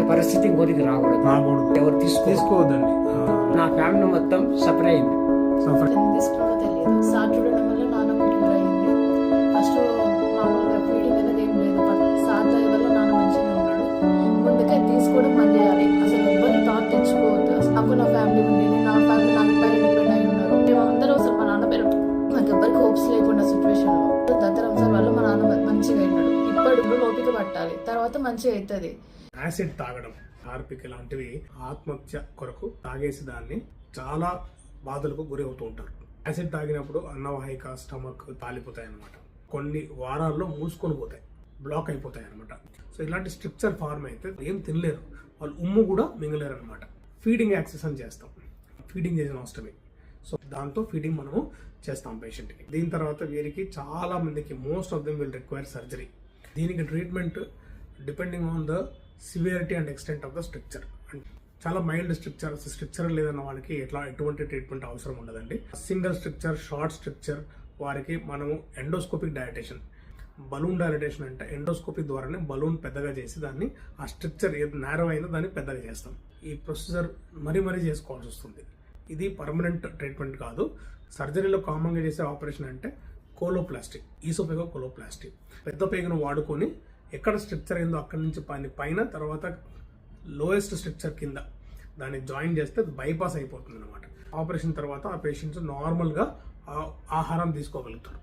అలాంటి పరిస్థితి ఇంకోరికి రాకూడదు. ఎవరు తీసుకోవద్దండి. నా ఫ్యామిలీ మొత్తం సఫర్ అయింది. తీసుకున్నాడో తెలియదు. సార్ చూడడం వల్ల నాన్నకు క్యూర్ అయింది. ఫస్ట్ మామూలుగా ఫీడింగ్ అనేది ఏం లేదు. సార్ దయ వల్ల నాన్న మంచిగా ఉన్నాడు. ముందుకే తీసుకోవడం బంద్ చేయాలి. అసలు ఎవ్వరిని థాట్ తెచ్చుకోవద్దు. నాకు నా ఫ్యామిలీ ఉంది, నా ఫ్యామిలీ నాకు పైన డిపెండ్ అయి ఉన్నారు. మేమందరూ అసలు మా నాన్న పేరు నాకు ఎవరికి హోప్స్ లేకుండా సిచ్యువేషన్ లో దత్తరంసార్ వల్ల మా నాన్న మంచిగా అయినాడు. ఇప్పుడు ఓపిక పట్టాలి, తర్వాత మంచిగా అవుతుంది. యాసిడ్ తాగడం, హార్పిక్ ఇలాంటివి ఆత్మహత్య కొరకు తాగేసి దాన్ని చాలా బాధలకు గురి అవుతూ ఉంటారు. యాసిడ్ తాగినప్పుడు అన్నవాహిక, స్టమక్ తాలిపోతాయి అనమాట. కొన్ని వారాల్లో మూసుకొని పోతాయి, బ్లాక్ అయిపోతాయి అనమాట. సో ఇలాంటి స్ట్రక్చర్ ఫార్మ్ అయితే ఏం తినలేరు, వాళ్ళు ఉమ్ము కూడా మింగలేరు అనమాట. ఫీడింగ్ యాక్సెస్ అని చేస్తాం, ఫీడింగ్ చేసిన అవసరమే. సో దాంతో ఫీడింగ్ మనము చేస్తాం పేషెంట్కి. దీని తర్వాత వీరికి చాలా మందికి most of them will require surgery. దీనికి treatment depending on the severity and extent of the stricture. చాలా మైల్డ్ స్ట్రక్చర్ లేదన్న వాళ్ళకి ఎటువంటి ట్రీట్మెంట్ అవసరం ఉండదండి. సింగిల్ స్ట్రక్చర్, షార్ట్ స్ట్రక్చర్ వారికి మనము ఎండోస్కోపిక్ డైలటేషన్, బలూన్ డైలటేషన్ అంటే ఎండోస్కోపిక్ ద్వారానే బలూన్ పెద్దగా చేసి దాన్ని ఆ స్ట్రక్చర్ ఏది నేరో అయిందో దాన్ని పెద్దగా చేస్తాం. ఈ ప్రొసీజర్ మరీ చేసుకోవాల్సి వస్తుంది. ఇది పర్మనెంట్ ట్రీట్మెంట్ కాదు. సర్జరీలో కామన్గా చేసే ఆపరేషన్ అంటే కోలోప్లాస్టీ, ఈసోపేగో కోలోప్లాస్టీ. పెద్ద పేగును వాడుకొని ఎక్కడ స్ట్రక్చర్ అయిందో అక్కడి నుంచి పైన తర్వాత లోయెస్ట్ స్ట్రక్చర్ కింద దాన్ని జాయిన్ చేస్తే బైపాస్ అయిపోతుంది అనమాట. ఆపరేషన్ తర్వాత ఆ పేషెంట్స్ నార్మల్గా ఆహారం తీసుకోగలుగుతారు.